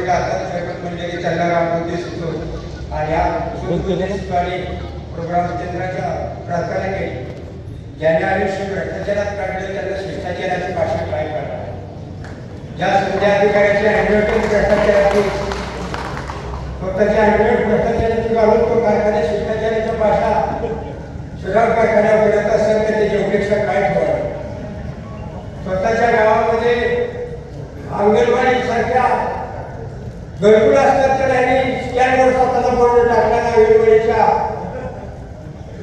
गोष्टीला आता स्वयंपाक मंडळी चंद्रराव मोदी सुचव आणि या प्रोग्राम केंद्राच्या प्रार्थना केली. ज्यांनी आयुष्य भ्रष्टाचारात काढले त्यांना शिष्टाचाराची भाषा काय करणार. ज्या सध्या अधिकाऱ्याचे हँडवर्क भ्रष्टाचाराची स्वतःच्या हँडवर्क भ्रष्टाचाराची घालून तो कारखान्यात शिष्टाचाराची भाषा सुधार कारखान्यापर्यंत असेल तर त्याची अपेक्षा काय ठेवावी. स्वतःच्या गावामध्ये अंगणवाडी सारख्या घरकुल असतात तर त्यांनी स्टँडवर स्वतःचा बोर्ड टाकला ना वेळवेळीच्या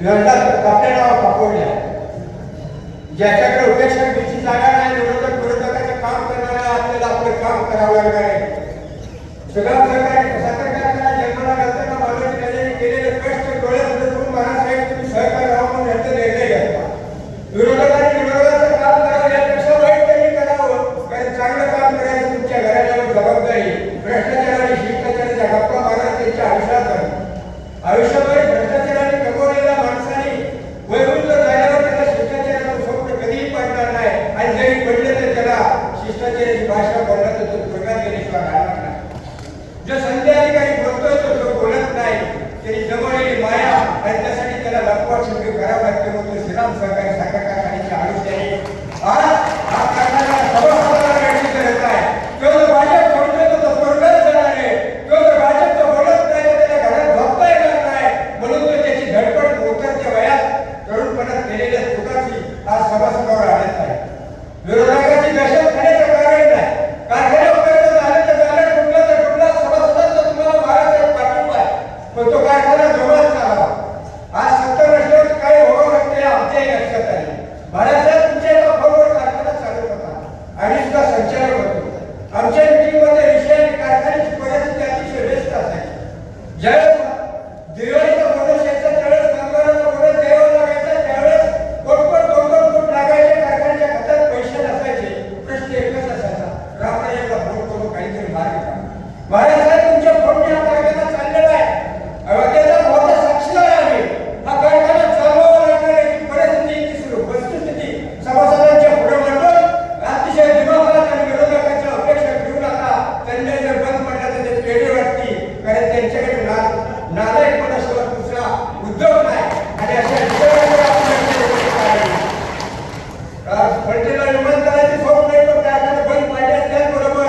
लंडात आपल्या नावा कापडल्या. ज्याच्याकडे उपेक्षाची जागा नाही विरोधकाचं काम करणारा आपल्याला आपलं काम करावं लागणार आहे. सगळं साखर कारखाना जन्माला घालताना मालवणी केलेले कष्ट डोळ्यात ठेवून महाराष्ट्रात तुम्ही सहकार राहा म्हणून यांचा निर्णय घेतला. विरोधकांनी विरोधाचं काम करावं यापेक्षा वाईट त्यांनी करावं, कारण चांगलं काम करायचं तुमच्या घराला जबाबदारी. भ्रष्टाचार आणि शिष्टाचाराच्या गप्पा मारा त्यांच्या आयुष्यात आयुष्यभर भ्रष्टाचाराने कमवलेल्या माणसाने वैकुंठ झाल्यावर त्याला शिष्टाचाराचं स्वप्न कधीही पडणार नाही. आणि जरी पडले तर त्याला शिष्टाचाराची भाषा बोलला तर तो स्वर्गात गेल्याशिवाय राहणार नाही. जो संधी अधिकारी बोलतोय तो बोलत नाही. त्याची जमवलेली माया आणि त्यासाठी त्याला लपवाट शब्द करावं लागते. मग तो श्रीराम सहकारी साखर कारखान्याच्या आयुष्याने आज हा कारखाना सभासदांना वेळची गरज आहे. तो जो भाजप सोडतोय तो स्वर्गात जाणार आहे. तो जो भाजपचं बोलत नाही तर त्याला घरात झोपता येणार नाही. म्हणून तो त्याची धडपड उतरत्या वयात तरुणपणात केलेल्या चुकाची आज सभासदावर आढळत आहे. विरोधकाची दहशत खाण्याचं कारण नाही. कारखान्यापर्यंत झालं तर झालं, टुकलं तर टुकलं. सभासदांचा तुम्हाला महाराष्ट्रात पाठिंबा आहे, पण तो कारखाना जोरात चालावा. आज 70 वर्षावर काय व्हावं लागते आमच्याही लक्षात आले. महाराष्ट्रात तुमच्या एका फोनवर कारखाना चालत होता आणि सुद्धा संचालक होतो. आमच्या मिटिंगमध्ये विषय कारखान्याची परिस्थिती अतिशय व्यस्त असायची. ज्यावेळेस दिवाळीचा बोनस यायचा त्यावेळेस कामगारांना बोनस द्यावा लागायचा, त्यावेळेस कोट फूट लागायचे. कारखान्याच्या खात्यात पैसे नसायचे. प्रश्न एकच असायचा, रामराजाला फोन करून काहीतरी मार्ग काढा. महाराष्ट्रात तुमच्या फोनने हा कारखाना चाललेला आहे. त्याचा मोठा साक्षीदार आहे. हा कारखाना चालवावा लागणार याची परिस्थिती इतकी वस्तुस्थिती सभासदांच्या पुढे मांडून अतिशय दिमाखात आणि विरोधकांच्या अपेक्षा ठेवून आता त्यांनी जर बंद पडला तर ते पेढे वाटतील, कारण त्यांच्याकडे नालायकपणाशिवाय दुसरा उद्योग नाही. आणि अशा फलटेला विमानतळाची स्वप्न नाही, पण कारखाना बंद पाडले त्याचबरोबर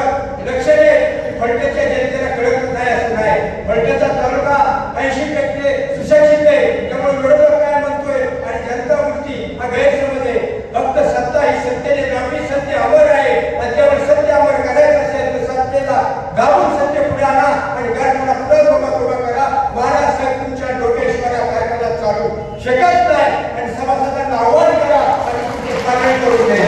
लक्ष दे की फलटेच्या जनतेला कळत नाही असं नाही. फलटेचा तालुका 80% सुशिक्षित आहे. त्यामुळे विरोधक काय म्हणतोय आणि जनता वृत्ती हा गैरसमज आहे. फक्त सत्ता ही सत्तेने दाबली, सत्य अमर आहे. आणि त्यावर सत्य अमर करायचं असेल तर सत्तेला दाबून सत्य पुढे आणा आणि कारखाना पुढे उभा करा. महाराष्ट्रात तुमच्या डोकेश्वर कारखाना चालू शकत नाही आणि सभासदांना आव्हान करा आणि तुमचे कार्य करू नये.